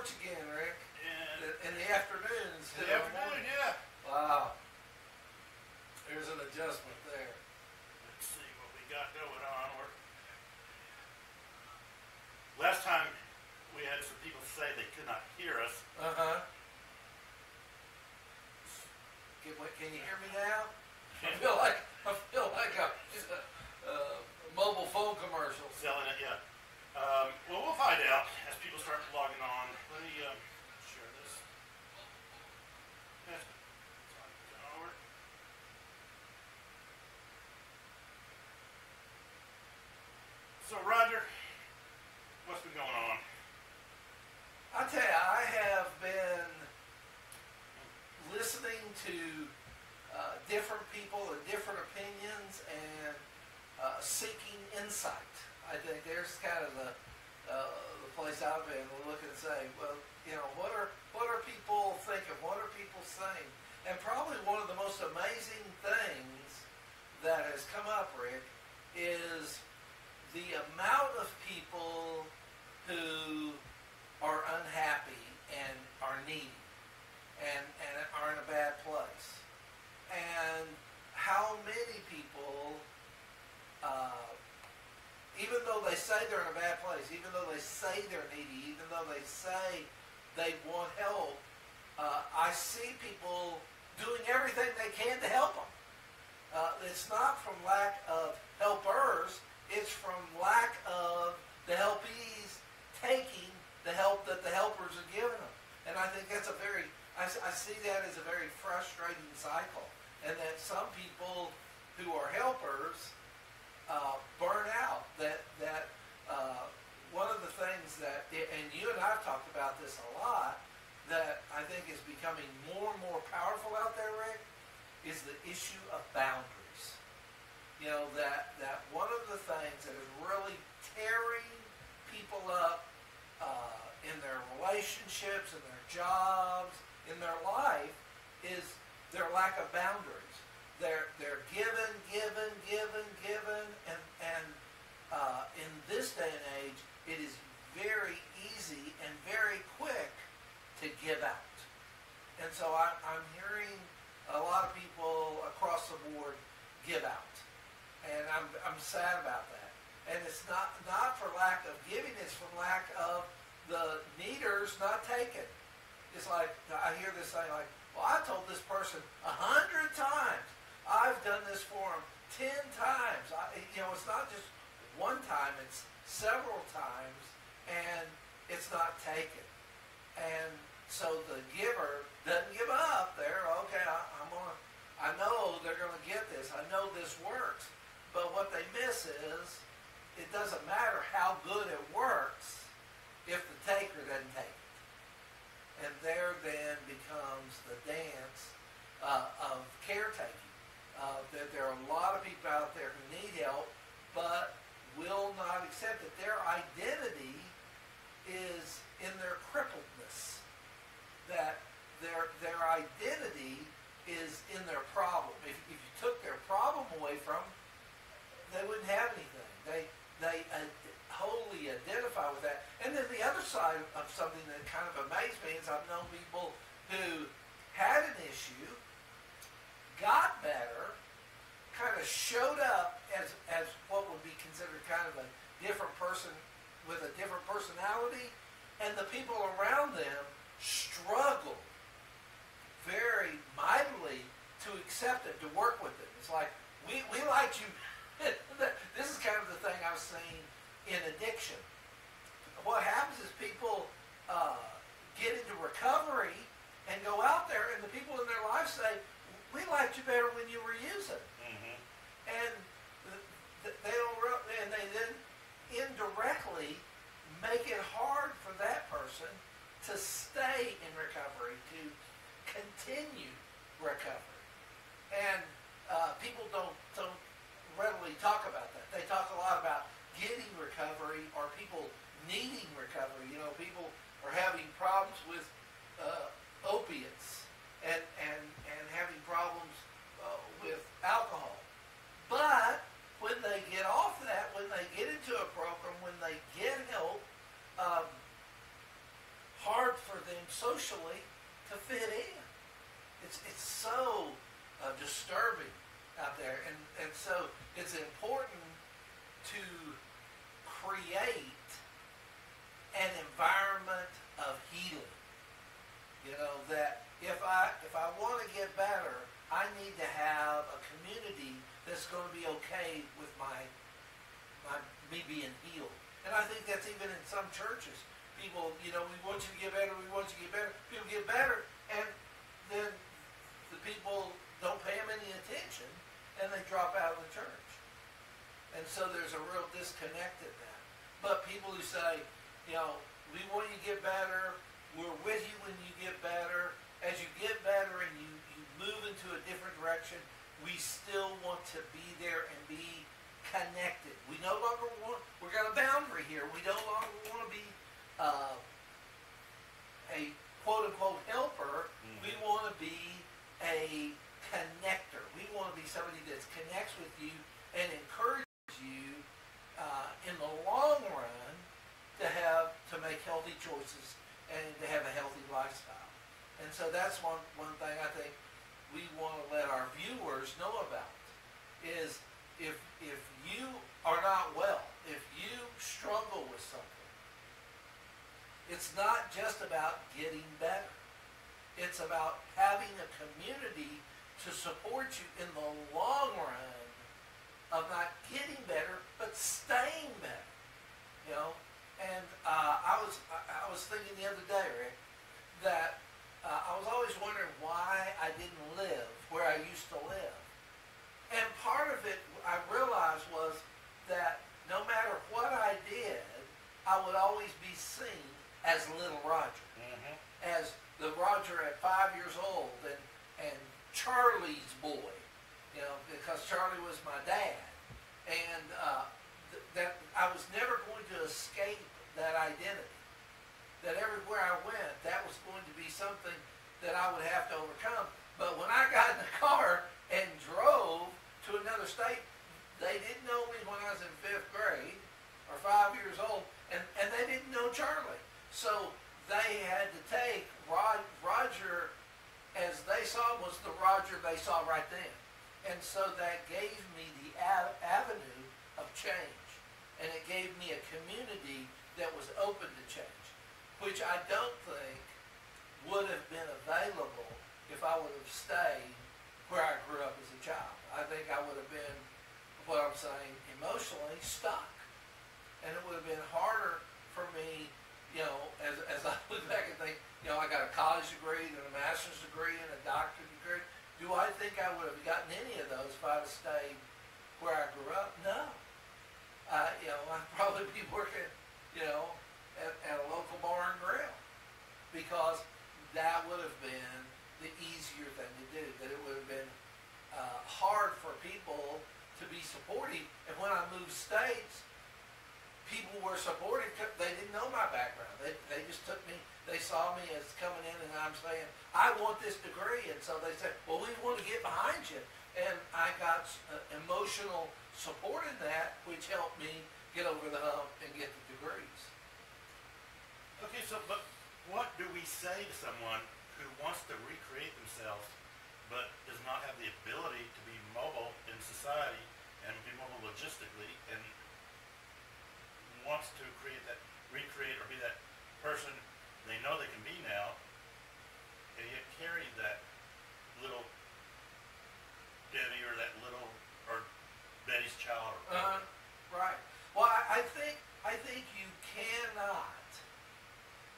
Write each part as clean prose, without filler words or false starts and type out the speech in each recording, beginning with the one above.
porch again, Rick. And In the afternoons. in the afternoon, yeah. Wow. There's an adjustment there. Let's see what we got going on. Last time we had some people say they could not hear us. Uh-huh. Can you hear me now? I feel like a mobile phone commercial. Selling it, yeah. Well, we'll find out as people start logging on. Let me share this. Yeah. Over. So, Roger, what's been going on? I tell you, I have been listening to different people and different opinions and seeking insight. I think there's kind of the place I've been looking and say, well, you know, what are people thinking? What are people saying? And probably one of the most amazing things that has come up, Rick, is the amount of people who are unhappy and are needy and are in a bad place. And how many people, even though they say they're in a bad place, even though they say they're needy, even though they say they want help, I see people doing everything they can to help them. It's not from lack of helpers, it's from lack of the helpees taking the help that the helpers are giving them. And I think that's I see that as a very frustrating cycle. And that some people who are helpers burn out. One of the things that, and you and I have talked about this a lot, that I think is becoming more and more powerful out there, Rick, is the issue of boundaries. You know, that one of the things that is really tearing people up in their relationships, in their jobs, in their life, is their lack of boundaries. They're given, and in this day and age, it is very easy and very quick to give out. And so I'm hearing a lot of people across the board give out, and I'm sad about that. And it's not for lack of giving; it's from lack of the needers not taking. It's like I hear this saying like, well, I told this person 100 times. I've done this for them 10 times. It's not just one time. It's several times, and it's not taken. And so the giver doesn't give up. They're okay. I know they're gonna get this. I know this works. But what they miss is it doesn't matter how good it works if the taker doesn't take it. And there then becomes the dance of caretaking. That there are a lot of people out there who need help, but will not accept it. Their identity is in their crippledness. That their identity is in their problem. If you took their problem away from them, they wouldn't have anything. They wholly identify with that. And then the other side of something that kind of amazed me is I've known people who had an issue, got better, kind of showed up as what would be considered kind of a different person with a different personality, and the people around them struggled very mightily to accept it, to work with it. It's like, we liked you. This is kind of the thing I was saying in addiction. What happens is people get into recovery and go out there, and the people in their life say, we liked you better when you were using. Mm-hmm. And they don't, and they then indirectly make it hard for that person to stay in recovery, to continue recovery. And people don't readily talk about that. They talk a lot about getting recovery or people needing recovery. You know, people are having problems with opiates and having problems with alcohol. But when they get off that, when they get into a program, when they get help, hard so disturbing out there. And so it's important to create an environment of healing. You know, that if I want to get better, I need to have a community that's going to be okay with me being healed. And I think that's even in some churches. People, you know, we want you to get better, we want you to get better. People get better, and then the people don't pay them any attention, and they drop out of the church. And so there's a real disconnect in that. But people who say, you know, we want you to get better, we're with you when you get better, as you get better and you move into a different direction, we still want to be there and be connected. We no longer want, we've got a boundary here. We no longer want to be a quote-unquote helper. Mm-hmm. We want to be a connector. We want to be somebody that connects with you and encourages you in the long run to make healthy choices and to have a healthy lifestyle. And so that's one thing I think we want to let our viewers know about is if you are not well, if you struggle with something, it's not just about getting better. It's about having a community to support you in the long run of not getting better, but staying better. You know, and I was thinking the other day, Rick, that I was always wondering why I didn't live where I used to live. And part of it I realized was that no matter what I did, I would always be seen as Little Roger. Mm-hmm. As the Roger at 5 years old and Charlie's boy, you know, because Charlie was my dad. And that I was never going to escape that identity. That everywhere I went, that was going to be something that I would have to overcome. But when I got in the car and drove to another state, they didn't know me when I was in 5th grade or 5 years old, and they didn't know Charlie. So they had to take Roger as they saw was the Roger they saw right then. And so that gave me the avenue of change. And it gave me a community that was open to change, which I don't think would have been available if I would have stayed where I grew up as a child. I think I would have been, what I'm saying, emotionally stuck. And it would have been harder for me, you know, as I look back and think, you know, I got a college degree and a master's degree and a doctorate degree. Do I think I would have gotten any of those if I had stayed where I grew up? No. You know, I'd probably be working, you know, at a local bar and grill, because that would have been the easier thing to do. That it would have been hard for people to be supportive. And when I moved states, people were supportive. They didn't know my background. They just took me. They saw me as coming in, and I'm saying, I want this degree. And so they said, well, we want to get behind you. And I got emotional support in that, which helped me get over the hump and get the degrees. Okay, so but what do we say to someone who wants to recreate themselves but does not have the ability to be mobile in society and be mobile logistically and wants to recreate or be that person they know they can be now, and yet carry that little Debbie or that little or Betty's child or whatever? Right. Well, I think you cannot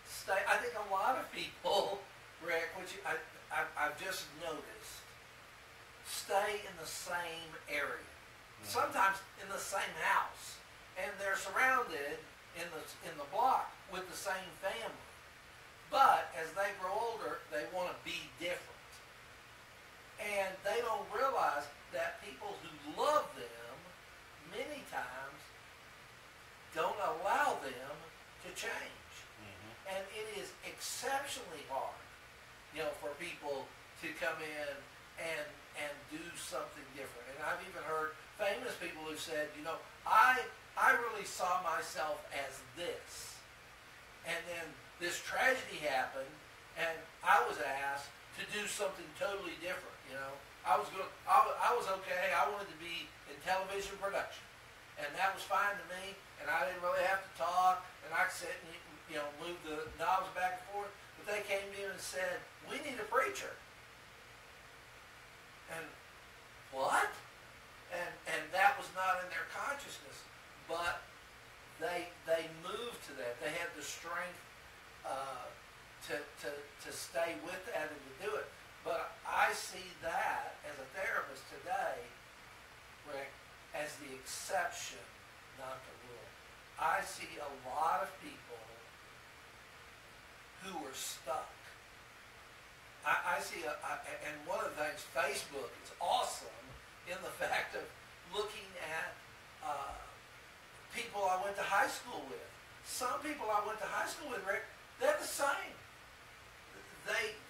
stay. I think a lot of people, Rick, which I've just noticed, stay in the same area. Mm-hmm. Sometimes in the same house, and they're surrounded in the block with the same family. But as they grow older, they want to be different. And they don't realize that people who love them many times don't allow them to change. Mm-hmm. And it is exceptionally hard, you know, for people to come in and do something different. And I've even heard famous people who said, you know, I really saw myself as this. And then this tragedy happened, and I was asked, to do something totally different. You know, I was okay. I wanted to be in television production, and that was fine to me. And I didn't really have to talk, and I could sit and move the knobs back and forth. But they came to me and said, "We need a preacher." And what? And that was not in their consciousness, but they moved to that. They had the strength to stay with that and to do it. But I see that as a therapist today, Rick, as the exception, not the rule. I see a lot of people who are stuck. I see, and one of the things, Facebook is awesome in the fact of looking at people I went to high school with. Some people I went to high school with, Rick, they're the same.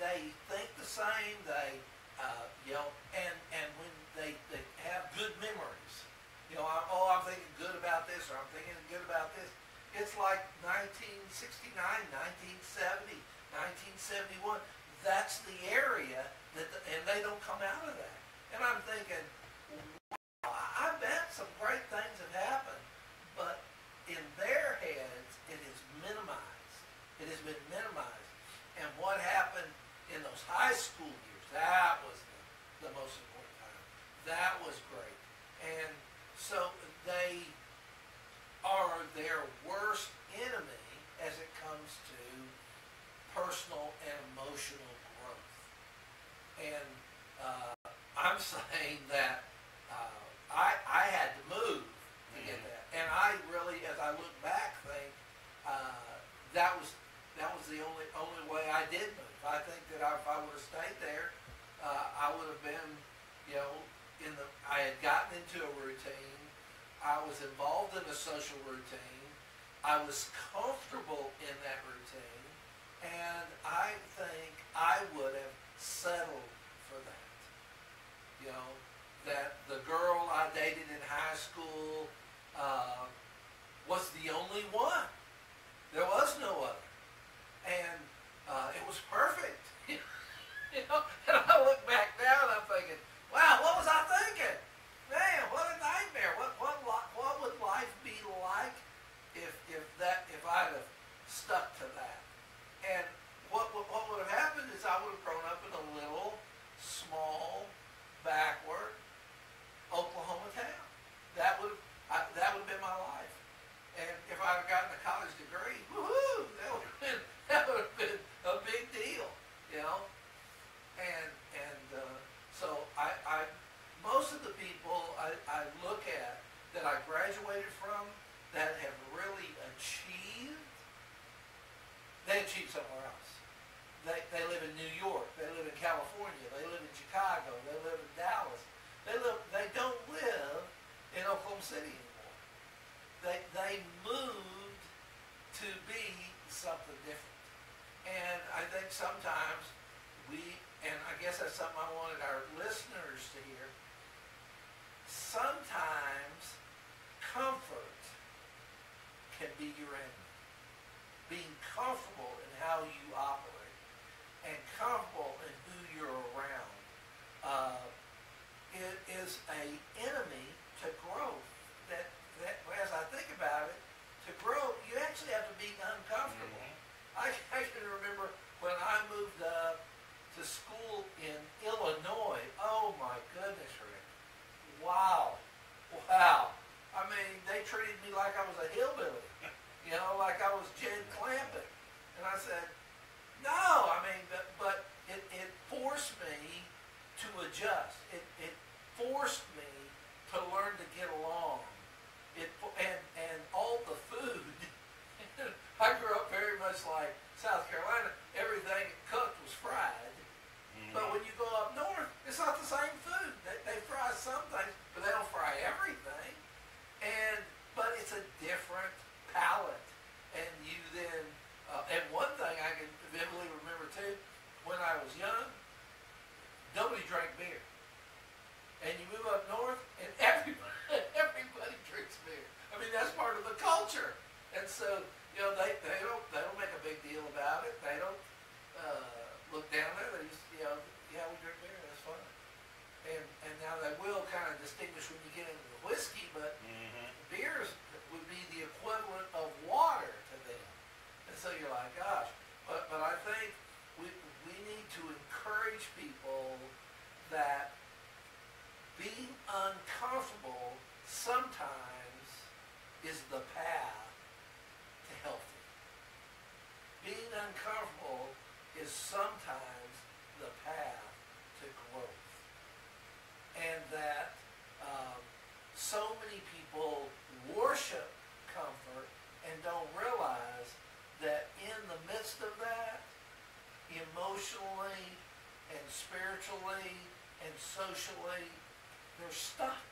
They think the same. They and when they have good memories, I'm thinking good about this, or I'm thinking good about this. It's like 1969, 1970, 1971. That's the area and they don't come out of that. And I'm thinking, wow, I bet some great things have happened, but in their heads, it is minimized. It has been minimized. And what happened in those high school years, that was the most important time. That was great. And so they are their worst enemy as it comes to personal and emotional growth. And I'm saying that I had to move to get that. And I really, as I look back, think that was the only way I did move. I think that if I would have stayed there, I would have been, I had gotten into a routine. I was involved in a social routine. I was comfortable in that routine. And I think I would have settled for that. That the girl I dated in high school was the only one. There was no other. And it was perfect. And I look back now and I'm thinking, wow, what was I thinking? Man, what a nightmare. What would life be like if I'd have stuck to that? And what would have happened is I would have grown up in a little, small, backward Oklahoma town. That would have been my life. And if I'd have gotten a college degree, woohoo, that would have been a big deal, And so I most of the people I look at that I graduated from that have really achieved, they achieved somewhere else. They live in New York. They live in California. They live in Chicago. They live in Dallas. They don't live in Oklahoma City anymore. They moved to be something different. And I think sometimes and I guess that's something I wanted our listeners to hear, sometimes comfort can be your enemy. Being comfortable in how you operate and comfortable in who you're around it is an enemy to growth. That as I think about it, to grow, you actually have to be uncomfortable. Mm-hmm. I can remember when I moved to school in Illinois. Oh my goodness, Rick. Wow. I mean, they treated me like I was a hillbilly. Like I was Jed Clampett. And I said, no, but it forced me to adjust. It forced me to learn to get along. And all the food, I grew up very much like South Carolina. Everything cooked was fried. Mm-hmm. But when you go up north, it's not the same food. They fry some things, but they don't fry everything. But it's a different palate. And you then, and one thing I can vividly remember too, when I was young, nobody drank beer. And you move up north, and everybody drinks beer. I mean, that's part of the culture. And so, they don't make a big deal about it. They don't look down sometimes is the path to healthy. Being uncomfortable is sometimes the path to growth. And that so many people worship comfort and don't realize that in the midst of that, emotionally and spiritually and socially, they're stuck.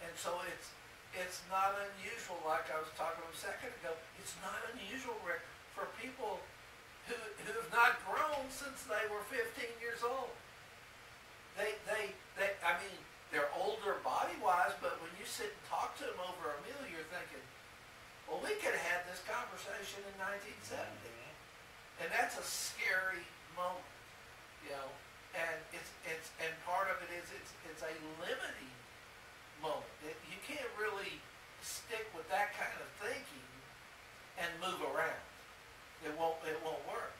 And so it's not unusual, like I was talking a second ago, it's not unusual, Rick, for people who have not grown since they were 15 years old. I mean, they're older body-wise, but when you sit and talk to them over a meal, you're thinking, well, we could have had this conversation in 1970. And that's a scary moment, you know. And and part of it is it's a limiting moment. You can't really stick with that kind of thinking and move around. It won't work.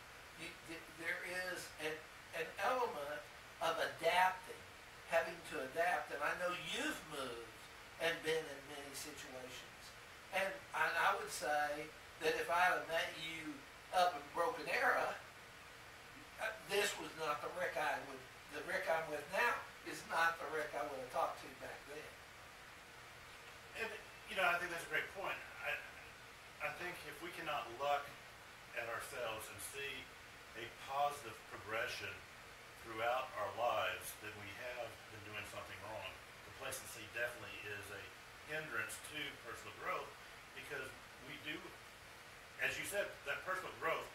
There is an element of adapting, having to adapt. And I know you've moved and been in many situations. And I would say that if I had met you up in Broken Arrow, this was not the Rick the Rick I'm with now is not the Rick I would have talked to back then. And, you know, I think that's a great point. I think if we cannot look at ourselves and see a positive progression throughout our lives, then we have been doing something wrong. Complacency definitely is a hindrance to personal growth because we do, as you said, that personal growth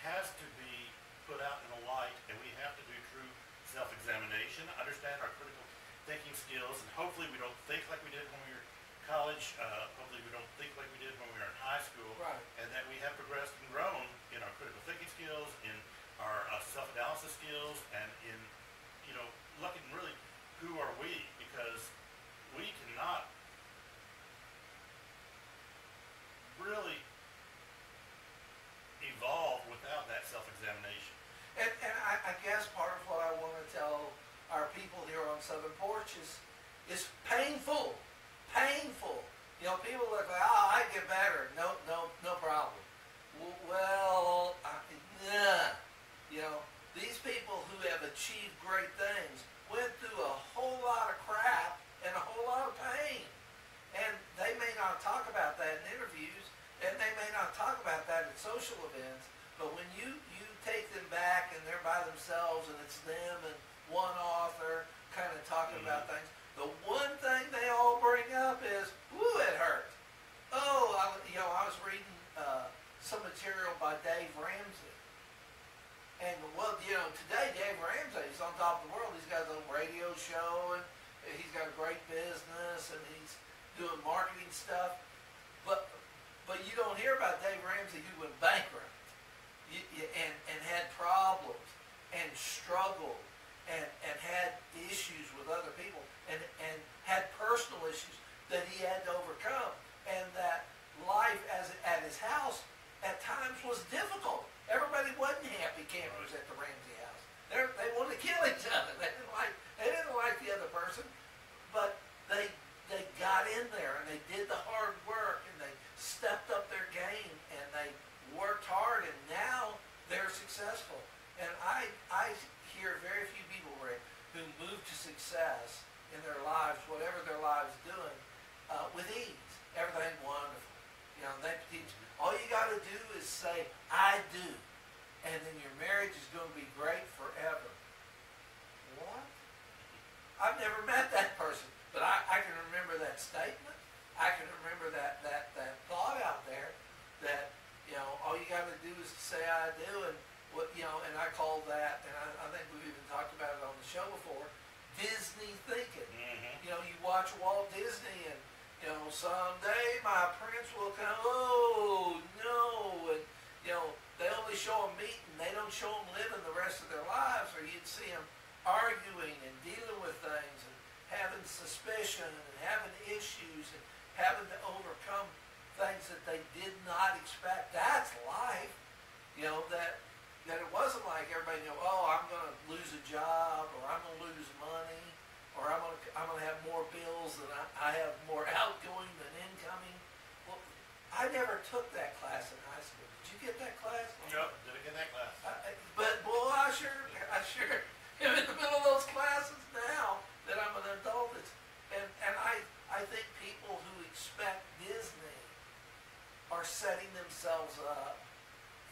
has to be put out in the light, and we have to do true self-examination, understand our critical thinking skills, and hopefully we don't think like we did when we were in college, hopefully we don't think like we did when we were in high school, Right. and that we have progressed and grown in our critical thinking skills, in our self-analysis skills, and in, you know, looking really, who are we? Because we cannot really evolve without that self-examination. And I guess part of what I want to tell our people here on Southern Porch is painful. Painful. You know, people look like, oh, I get better. No problem. Well, you know, these people who have achieved great things went through a whole lot of crap and a whole lot of pain. And they may not talk about that in interviews, and they may not talk about that at social events, but when you take them back and they're by themselves and it's them and one author kind of talking about things, the one thing they all bring up is, woo, it hurt. Oh, I was reading some material by Dave Ramsey. And, well, you know, today Dave Ramsey is on top of the world. He's got his own radio show, and he's got a great business, and he's doing marketing stuff. But you don't hear about Dave Ramsey who went bankrupt and had problems and struggled and had issues with other people and had personal issues that he had to overcome, and that life at his house at times was difficult. Everybody wasn't happy campers at the Ramsey house. They wanted to kill each other. They didn't like the other person, but they got in there and they did the hard work and they stepped up their game and they worked hard, and now they're successful. And I hear very few people, Rick, who move to success in their lives, whatever their lives doing, with ease. Everything wonderful. You know, they teach, all you got to do is say, I do, and then your marriage is going to be great forever. What? I've never met that person, but I can remember that statement. I can remember that thought out there that, you know, all you got to do is say I do, and what, you know, and I call that, and I think we've even talked about it on the show before, Disney thinking. You know, you watch Walt Disney and, you know, someday my prince will come, oh no, and, you know, they only show them meeting, they don't show them living the rest of their lives, or you'd see them arguing and dealing with things and having suspicion and having issues and having to overcome things that they did not expect. That's life. You know, that it wasn't like everybody knew, oh, I'm going to lose a job, or I'm going to lose money, or I'm going to have more bills than I have I never took that class in high school. Did you get that class? No, didn't get that class. But boy, I sure am in the middle of those classes now that I'm an adult. And I think people who expect Disney are setting themselves up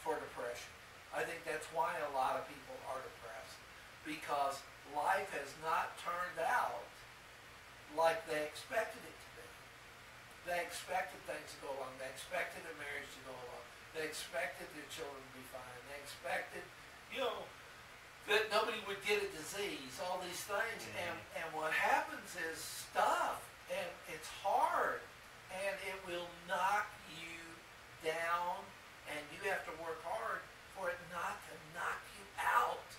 for depression. I think that's why a lot of people are depressed, because life has not turned out like they expected it to be. They expected things to go along. They expected a marriage to go along. They expected their children to be fine. They expected, that nobody would get a disease, all these things. And what happens is stuff, and it's hard, and it will knock you down, and you have to work hard for it not to knock you out.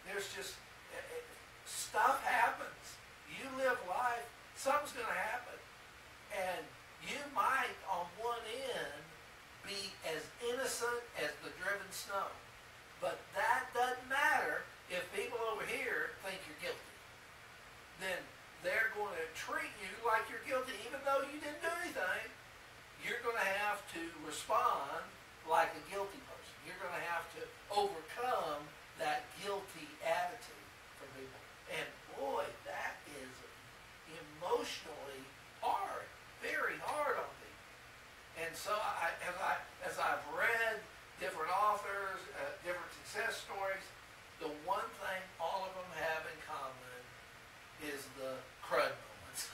There's just, stuff happens. You live life, something's going to happen. And you might, on one end, be as innocent as the driven snow. But that doesn't matter if people over here think you're guilty. Then they're going to treat you like you're guilty, even though you didn't do anything. You're going to have to respond like a guilty person. You're going to have to overcome that guilty attitude from people. And boy, that is emotionally hard, very hard on people. And so as I've read different authors, different success stories, the one thing all of them have in common is the crud moments.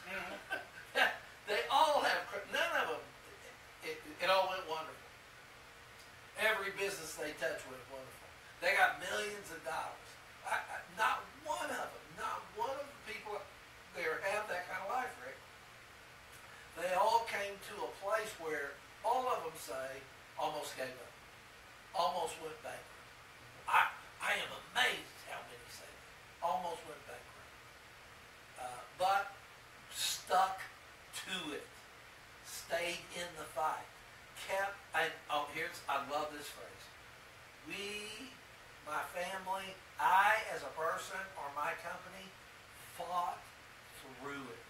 They all have crud. None of them, it all went wonderful. Every business they touched went wonderful. They got millions of dollars. Not one of the people there have that kind of life, Rick. They all came to a place where all of them say, almost gave up. Almost went bankrupt. I am amazed how many say that. Almost went bankrupt. But stuck to it. Stayed in the fight. I love this phrase. We, my family, I as a person or my company fought through it.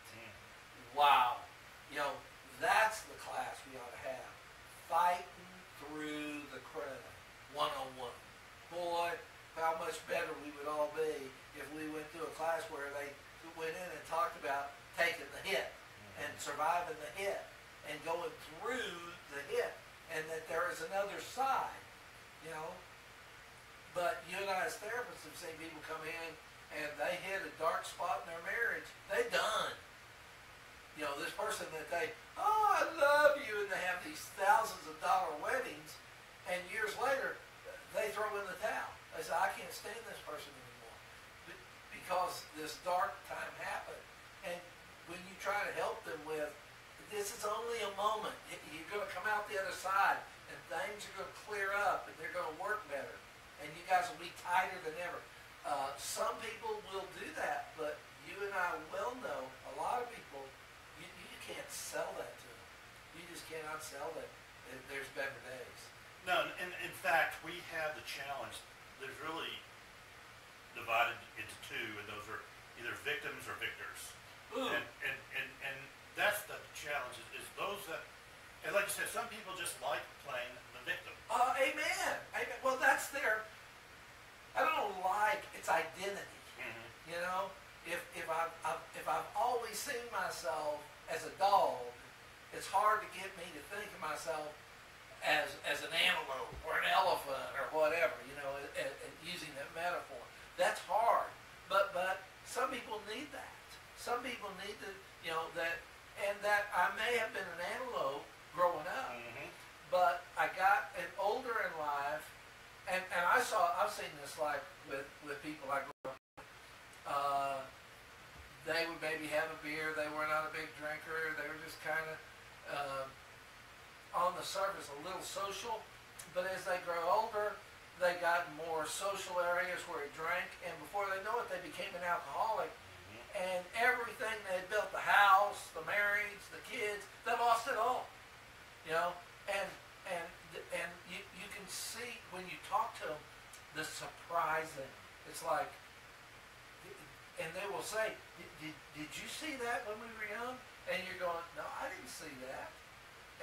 Wow. That's the class we ought to have. Fighting through the crud. 101. Boy, how much better we would all be if we went through a class where they went in and talked about taking the hit and surviving the hit and going through the hit, and that there is another side, But you and I as therapists have seen people come in and they hit a dark spot in their marriage. They done. This person that I love you, and they have these thousands of dollar weddings, and years later, they throw in the towel. They say, I can't stand this person anymore because this dark time happened. And when you try to help them with, this is only a moment. You're going to come out the other side, and things are going to clear up, and they're going to work better, and you guys will be tighter than ever. Some people will do that, but you and I well know a lot of people, you can't sell that to them. You just cannot sell that. There's better days. No, in fact, we have the challenge. There's really divided into two, and those are either victims or victors. Ooh. And that's the challenge is those that, and like you said, some people just like playing the victim. Amen. Well, that's I don't like its identity. Mm-hmm. If I've always seen myself as a dog, it's hard to get me to think of myself as an antelope or an elephant or whatever, using that metaphor. That's hard. But some people need that. Some people need to, that I may have been an antelope growing up, but I got older in life, and I've seen this like with people I grew up with. They would maybe have a beer, they were not a big drinker, they were just kind of on the surface a little social, but as they grow older, they got more social areas where they drank, and before they know it, they became an alcoholic. And everything they had built, the house, the marriage, the kids, they lost it all. And you can see when you talk to them the surprising. It's like, and they will say, did you see that when we were young? And you're going, no, I didn't see that.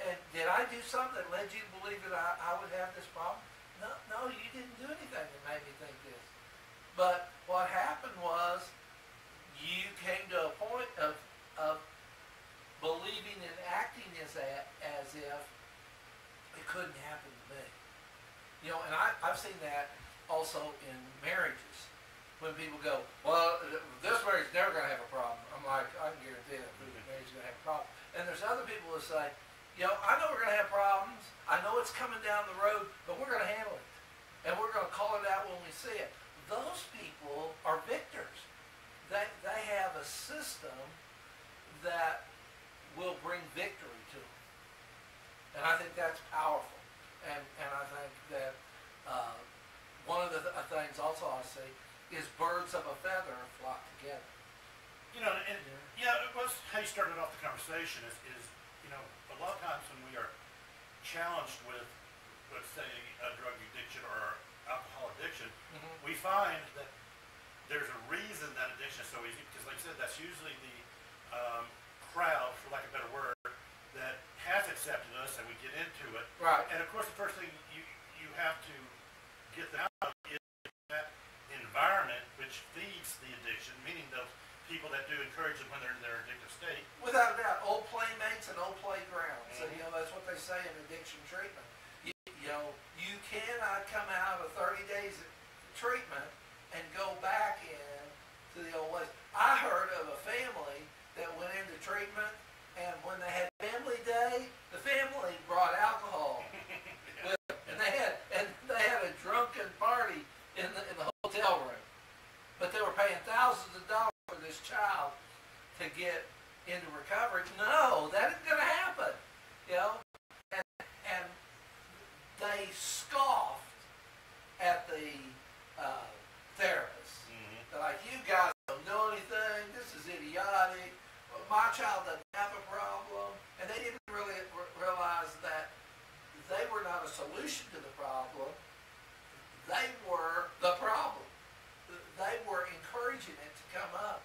And did I do something that led you to believe that I would have this problem? No, no, you didn't do anything that made me think this. But what happened was you came to a point of believing and acting as if it couldn't happen to me. You know, and I've seen that also in marriages. When people go, well, this marriage is never going to have a problem. I'm like, I can guarantee that marriage is going to have a problem. And there's other people who say, you know, I know we're going to have problems. I know it's coming down the road, but we're going to handle it. And we're going to call it out when we see it. Those people are victors. They have a system that will bring victory to them. And I think that's powerful. And I think that one of the things also I see is birds of a feather flock together. You know, and it was how you started off the conversation is, you know, a lot of times when we are challenged with, let's say, a drug addiction or alcohol addiction, we find that there's a reason that addiction is so easy, because like I said, that's usually the crowd, for lack of a better word, that has accepted us and we get into it. Right. And of course the first thing you have to get them out is that environment which feeds the addiction, meaning those people that do encourage them when they're in their addictive state. Without a doubt, old playmates and old playgrounds. And, you know, that's what they say in addiction treatment. You know, you cannot come out of 30 days of treatment and go back in to the old ways. I heard of a family that went into treatment, and when they had family day, the family brought alcohol with them, and they had a drunken party in the hotel room. But they were paying thousands of dollars for this child to get into recovery. No, that isn't going to happen. You know, and they scoffed at the therapists. They're like, you guys don't know anything. This is idiotic. My child doesn't have a problem. And they didn't really realize that they were not a solution to the problem. They were the problem. They were encouraging it to come up.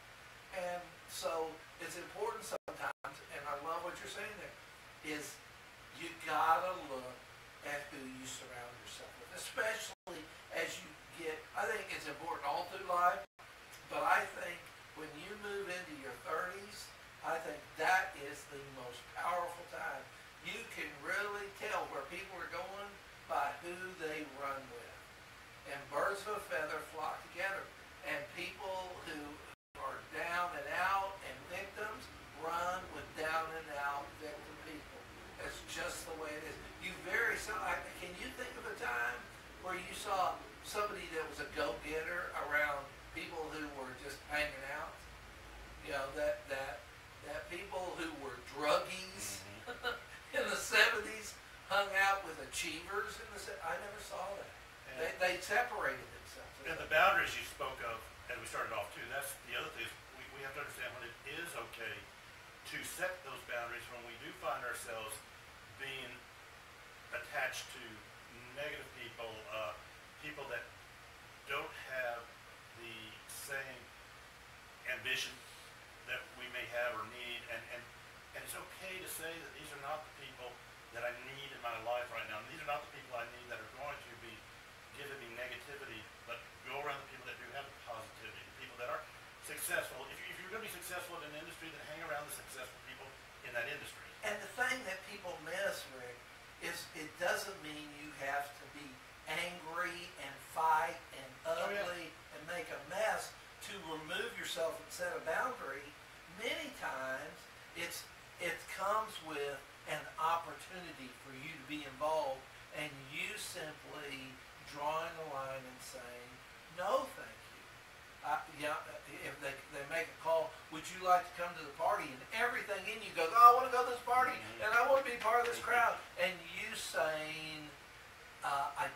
And so it's important sometimes, and I love what you're saying there, is you gotta look at who you surround yourself with, especially as you get, I think it's important all through life, but I think when you move into your 30s, I think that is the most powerful time. You can really tell where people are going by who they run with. And birds of a feather flock together. And people who are down and out and victims run with down and out victim people. That's just the way it is. Can you think of a time where you saw somebody that was a go-getter around people who were just hanging out? You know, that people who were druggies in the 70s hung out with achievers in the 70s. I never saw that. They separated themselves. And the boundaries you spoke of, as we started off too, that's the other thing. We have to understand when it is okay to set those boundaries when we do find ourselves being attached to negative people, people that don't have the same ambition that we may have or need, and it's okay to say that these are not the people that I need in my life right now. And these are not the people I need that are going to be giving me negativity, but go around the people that do have the positivity, the people that are successful. If you're going to be successful in an industry, then hang around the successful people in that industry. And the thing that people miss, Rick, is it doesn't mean you have to be angry and fight and ugly and make a mess to remove yourself and set a boundary. Many times it comes with an opportunity for you to be involved, and you simply drawing a line and saying, no, thank you. If they make a call, would you like to come to the party? And everything in you goes, oh, I want to go to this party, and I want to be part of this crowd. And you saying, I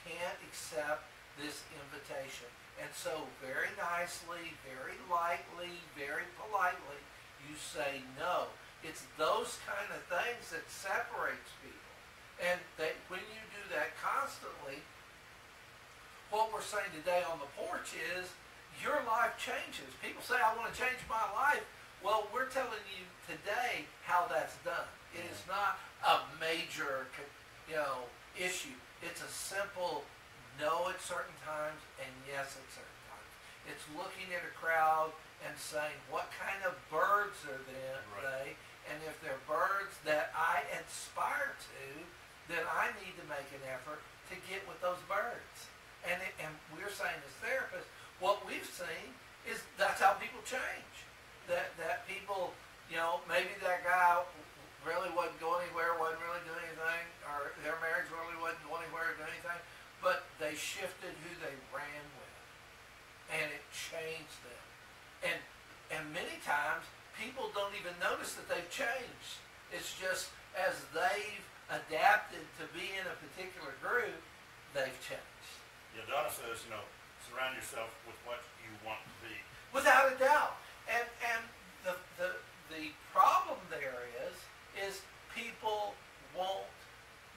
can't accept this invitation. And so very nicely, very lightly, very politely, you say no. It's those kind of things that separates people. And when you do that constantly, what we're saying today on the porch is your life changes. People say, I want to change my life. Well, we're telling you today how that's done. It is not a major, issue. It's a simple no at certain times and yes at certain times. It's looking at a crowd and saying, what kind of birds are they? And if they're birds that I aspire to, then I need to make an effort to get with those birds. And we're saying as therapists, what we've seen is that's how people change. That people, maybe that guy really wasn't going anywhere, wasn't really doing anything, or their marriage really wasn't going anywhere or doing anything, but they shifted who they ran with, and it changed them. And many times, people don't even notice that they've changed. It's just as they've adapted to be in a particular group, they've changed. Yeah, Donna says, surround yourself with what you want to be. Without a doubt. And the problem there is people won't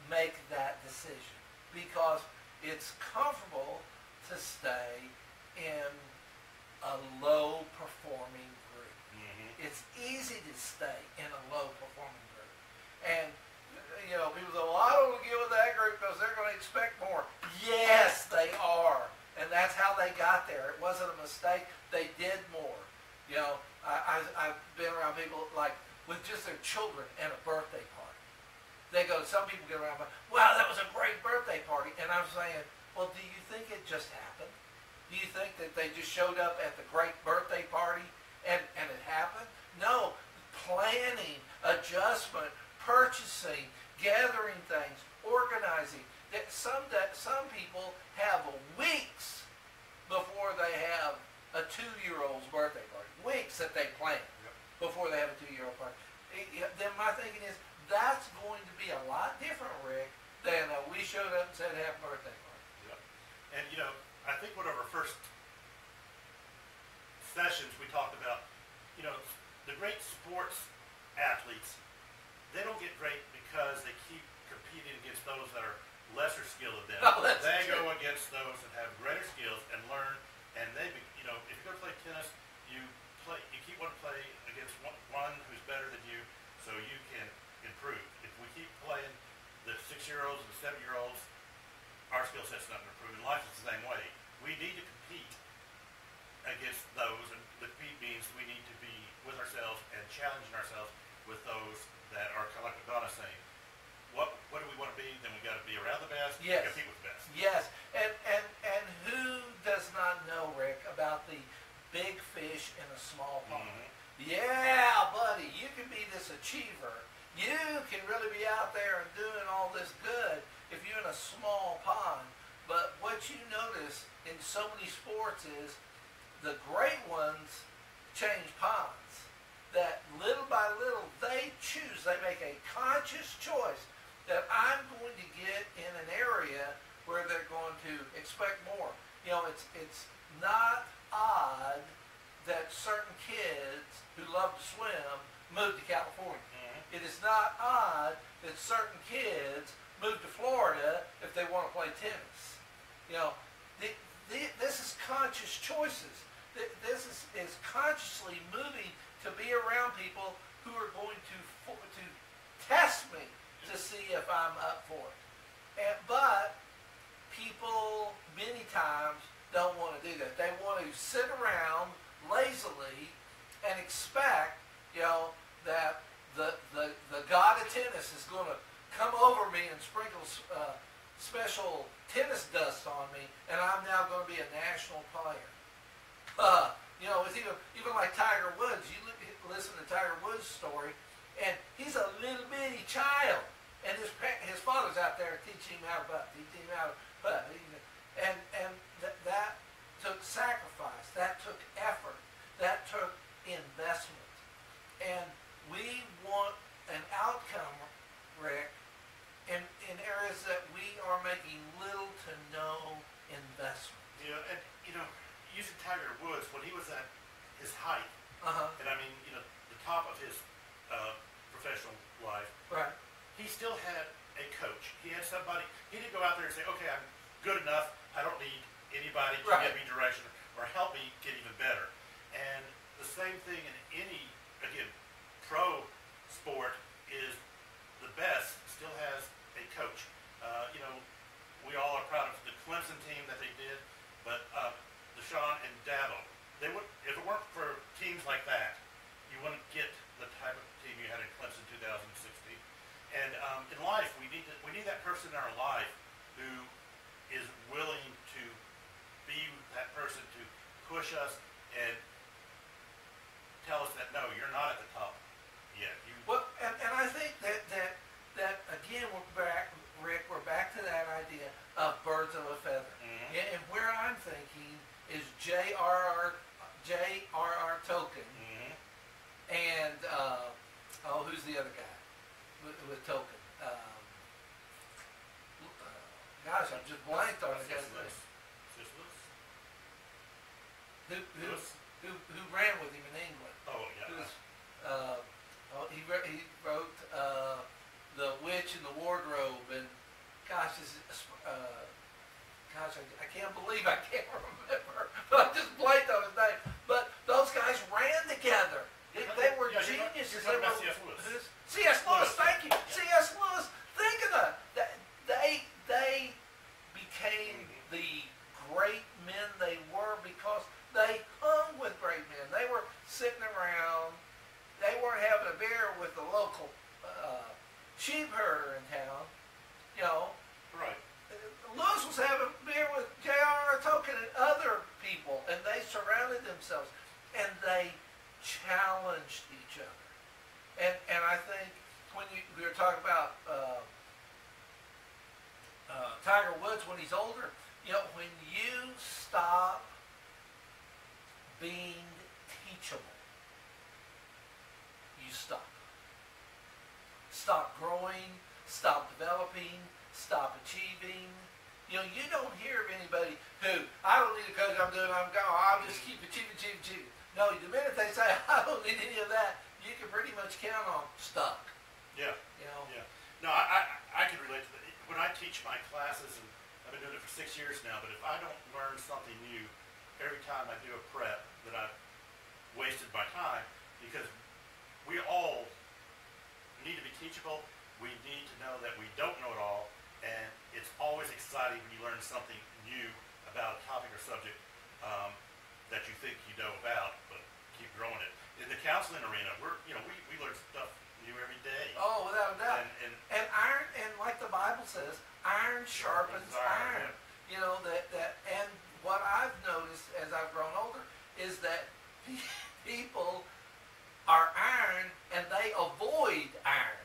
make that decision because it's comfortable to stay in a low performing group. Mm-hmm. It's easy to stay in a low performing group. And people say, well, I don't want to get with that group because they're going to expect more. Yes, they are. And that's how they got there. It wasn't a mistake. They did more. I've been around people like with just their children and a birthday party. They go, some people get around, wow, that was a great birthday party. And I'm saying, well, do you think it just happened? Do you think that they just showed up at the great birthday party and it happened? No. Planning, adjustment, purchasing, gathering things, organizing. Some people have weeks before they have a 2-year-old's birthday party. Weeks that they plan before they have a 2-year-old party. Then my thinking is, that's going to be a lot different, Rick, than we showed up and said happy birthday party. Yep. And I think one of our first sessions we talked about, the great sports athletes, they don't get great because they keep competing against those that are lesser skilled than them. Oh, they go against those that have greater skills and learn, and they, if you go to play tennis, you keep wanting to play against one who's better than you so you can improve. If we keep playing the 6-year-olds and the 7-year-olds, our skill set's not going to improve. And life is the same way. We need to compete against those, and the compete means we need to be with ourselves and challenging ourselves with those that are kind of like what Donna's saying. What do we want to be? Then we got to be around the best. Yes. Compete with the best. Yes, and who does not know, Rick, about the big fish in a small pond? Mm-hmm. Yeah, buddy, you can be this achiever. You can really be out there and doing all this good if you're in a small pond. But what you notice in so many sports is the great ones change ponds. That little by little they choose, they make a conscious choice that I'm going to get in an area where they're going to expect more. It's not odd that certain kids who love to swim move to California. Mm-hmm. It is not odd that certain kids move to Florida if they want to play tennis. This is conscious choices. This is consciously moving to be around people who are going to test me to see if I'm up for it. But people many times don't want to do that. They want to sit around lazily and expect, that the god of tennis is going to come over me and sprinkle special tennis dust on me, and I'm now going to be a national player. It's even like Tiger Woods. You listen to Tiger Woods' story, and he's a little bitty child, and his father's out there teaching him how to putt, and that took sacrifice, that took effort, that took investment, and we want an outcome, Rick, in areas that we are making little to no investment. Using Tiger Woods, when he was at his height, and the top of his professional life, right? He still had a coach. He had somebody. He didn't go out there and say, "Okay, I'm good enough. I don't need anybody to give me direction or help me get even better." And the same thing in any, again, pro sport is Token, Mm-hmm. and who's the other guy with Token? Gosh, I'm just blanked on the guy's name. Just Lewis. Who Lewis? who ran with him in England? Oh, yeah. Who's he wrote The Witch in the Wardrobe, and gosh, I can't believe I can't remember. But I just blanked on his name. But those guys ran together. They were Yeah, geniuses. You're talking about C.S. Lewis. C.S. Lewis, Lewis. thank you. C.S. Lewis. Think of that. They became the great men they were because they hung with great men. They were sitting around. They weren't having a beer with the local sheep herder in town. You know, Right. Lewis was having beer with J.R.R. Tolkien and other people, and they surrounded themselves, and they challenged each other. And I think when we were talking about Tiger Woods when he's older, you know, when you stop being teachable, you stop. Stop growing, stop developing, stop achieving. You know, you don't hear of anybody who, I don't need a coach, I'm gone, I'll just keep achieving. No, the minute they say, I don't need any of that, you can pretty much count on stuck. Yeah. You know? Yeah. No, I can relate to that. When I teach my classes, and I've been doing it for 6 years now, but if I don't learn something new every time I do a prep, then I've wasted my time, because we all need to be teachable. We need to know that we don't know it all, and it's always exciting when you learn something new about a topic or subject that you think you know about, but keep growing it. In the counseling arena, we learn stuff new every day. Oh, without a doubt. And iron, and like the Bible says, iron sharpens iron. Yeah. You know, and what I've noticed as I've grown older is that people are iron and they avoid iron.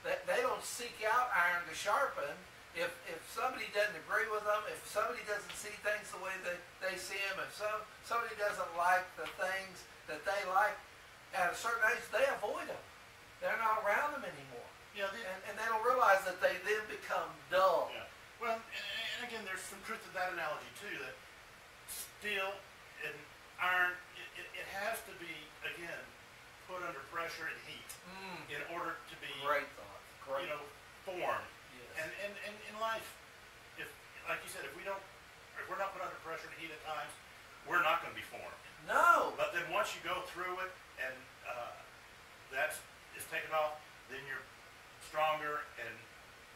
They don't seek out iron to sharpen. If somebody doesn't agree with them, if somebody doesn't see things the way they see them, if somebody doesn't like the things that they like at a certain age, they avoid them. They're not around them anymore. Yeah, And they don't realize that they then become dull. yeah. Well, and again, there's some truth to that analogy too, that steel and iron, it has to be, again, put under pressure and heat in order to be, Great thought. Great. formed. Yes. And in life, if, like you said, if we're not put under pressure and heat at times, we're not going to be formed. No. But then once you go through it and that is taken off, then you're stronger and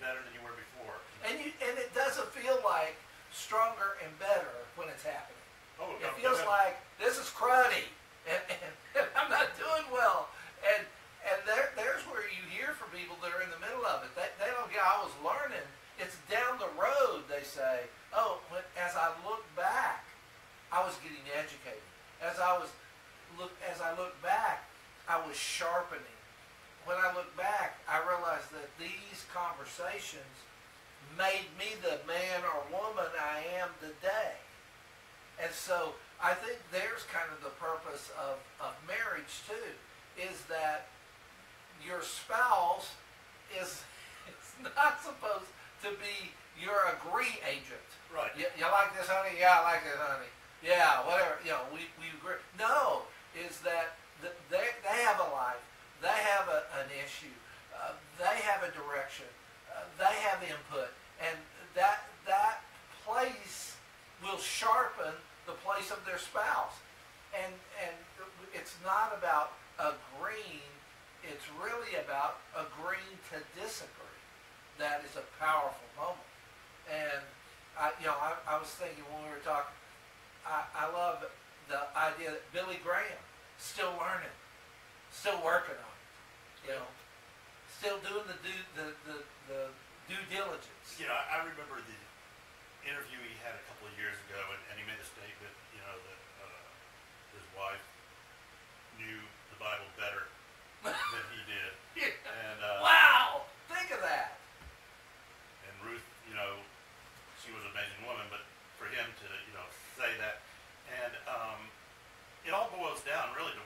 better than you were before. And it doesn't feel like stronger and better when it's happening. Oh, It feels like this is cruddy, and I'm not doing well. And there's where you hear from people that are in the middle of it. They don't get. I was learning. It's down the road. They say, as I look back, I was getting educated. As I look back, I was sharpening. When I look back, I realized that these conversations made me the man or woman I am today. And so I think there's kind of the purpose of marriage too, is that your spouse is not supposed to be your agree agent. Right. You like this, honey? Yeah, I like this, honey. Yeah, whatever. We agree. No, is that they have a life. They have an issue. They have a direction. They have input. And that place will sharpen the place of their spouse. And it's not about agreeing. It's really about agreeing to disagree. That is a powerful moment. And I was thinking when we were talking, I love the idea that Billy Graham still learning, still working on it, still doing the due diligence. I remember the interview he had a couple of years ago, and he made a statement, that his wife knew the Bible better than he did. And Wow! Think of that. and Ruth, she was an amazing woman, but for him to, say that, and it all boils down really to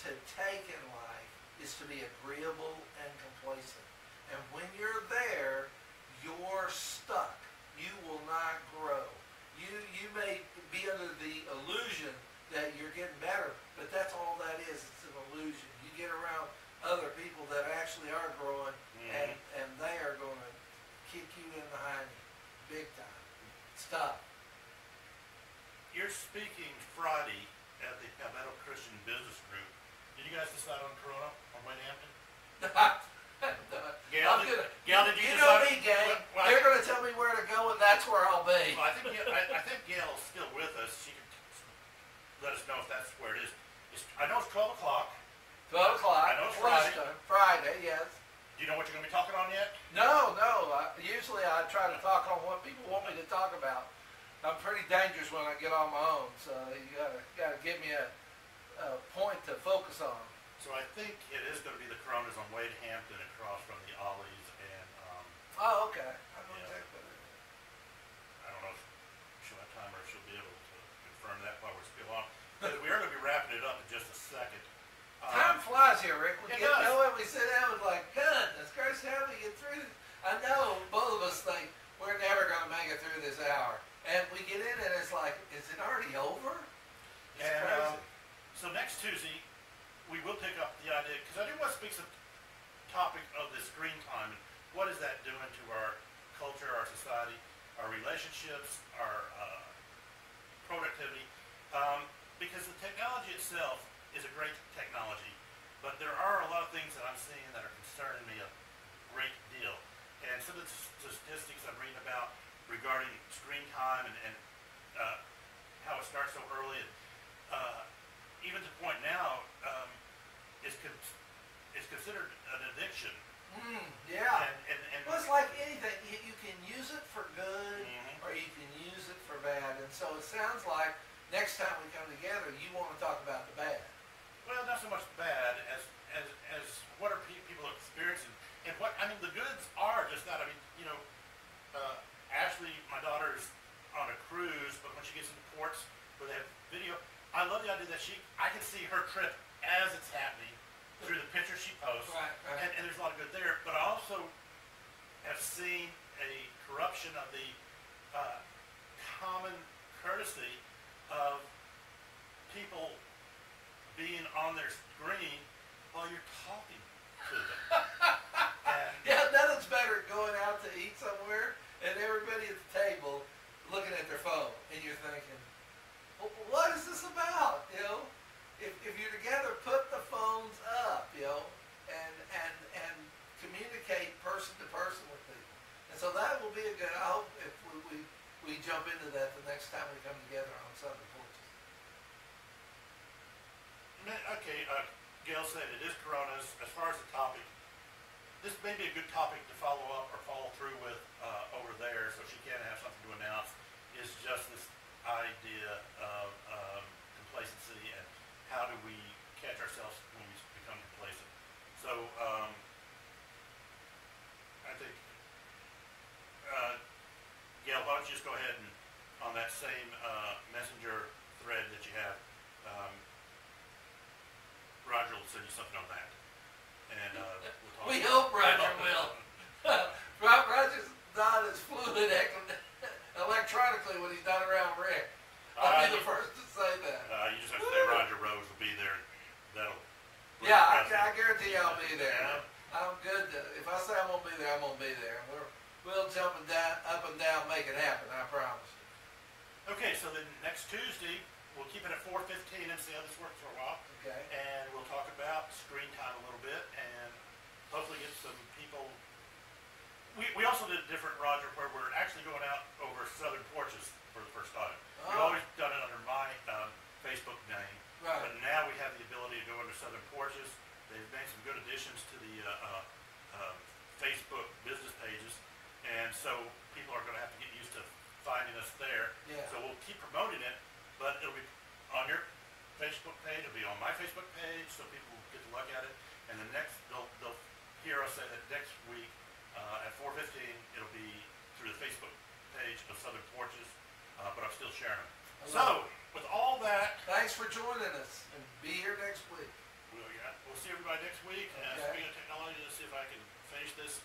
to take in life is to be agreeable and complacent. And when you're there, you're stuck. You will not grow. You may be under the illusion that you're getting better, but that's all that is. It's an illusion. You get around other people that actually are growing, and they are going to kick you in the hiney big time. Stop. You're speaking Friday at the Palmetto Christian Business Group. Did you guys decide on Corona on Wayne Hampton? Gail, did you You decide? know me, gang. Well, They're going to tell me where to go, and that's where I'll be. Well, I think Gail's still with us. She can let us know if that's where it is. I know it's 12 o'clock. 12 o'clock. I know it's lunchtime. Friday, yes. Do you know what you're going to be talking on yet? No. Usually I try to talk on what people want me to talk about. I'm pretty dangerous when I get on my own, so you gotta give me a point to focus on. So I think it is going to be the Coronas on Wade Hampton across from the Ollies and, Oh, okay. I know Yeah. exactly what it is. I don't know if she'll have time or if she'll be able to confirm that while we're still on. But we are going to be wrapping it up in just a second. Time flies here, Rick. It You does. know when we sit down, it's like, goodness gracious, how do we get through this? I know both of us think we're never going to make it through this hour. And we get in and it's like, is it already over? It's And crazy. so next Tuesday, we will pick up the idea, because I do want to speak some topic of the screen time, and what is that doing to our culture, our society, our relationships, our productivity, because the technology itself is a great technology, but there are a lot of things that I'm seeing that are concerning me a great deal. And some of the statistics I'm reading about regarding screen time and how it starts so early, and even to the point now, is considered an addiction. Yeah. And Well, it's like anything. You can use it for good, Mhm. or you can use it for bad. And so it sounds like next time we come together, you want to talk about the bad. well, not so much bad as what are people experiencing, and what I mean. The goods are just that. I mean, Ashley, my daughter's on a cruise, but when she gets into ports where they have video, I love the idea that I can see her trip as it's happening through the pictures she posts, Right. and there's a lot of good there. But I also have seen a corruption of the common courtesy of people being on their screen while you're talking to them. And Yeah, nothing's better than going out to eat somewhere and everybody at the table looking at their phone, and you're thinking, what is this about? If you're together, put the phones up, and communicate person to person with people. And so that will be a good. I hope if we jump into that the next time we come together on Sunday porches. Okay, Gail said it is Coronas. As far as the topic, this may be a good topic to follow up or follow through with over there, so she can have something to announce. Is just this idea of complacency and how do we catch ourselves when we become complacent. So I think, Gail, why don't you just go ahead and on that same messenger thread that you have, Roger will send you something on that, and we'll talk. We hope Roger will. Roger's not as fluid electronically when he's not around Rick. I'll be the first to say that. You just have to say Roger Rose will be there. That'll. Yeah, I guarantee I'll be there. I'm good. If I say I'm gonna be there, I'm gonna be there. We'll jump and down, up and down, make it happen. I promise you. Okay, so then next Tuesday we'll keep it at 4:15 and see how this works for a while, Okay. and we'll talk about screen time a little bit and hopefully get some people. We also did a different, Roger, where we're actually going out over Southern Porches for the first time. We've Oh. always done it under my Facebook name, Right. but now we have the ability to go under Southern Porches. They've made some good additions to the Facebook business pages, and so people are going to have to get used to finding us there. Yeah. So we'll keep promoting it, but it'll be on your Facebook page, it'll be on my Facebook page, so people will get to look at it. And the next, they'll hear us say that next week at 4:15, it'll be through the Facebook page of Southern Porches, but I'm still sharing them. So, with all that, Thanks for joining us, and be here next week. we'll see everybody next week. Okay. Speaking of technology, let's see if I can finish this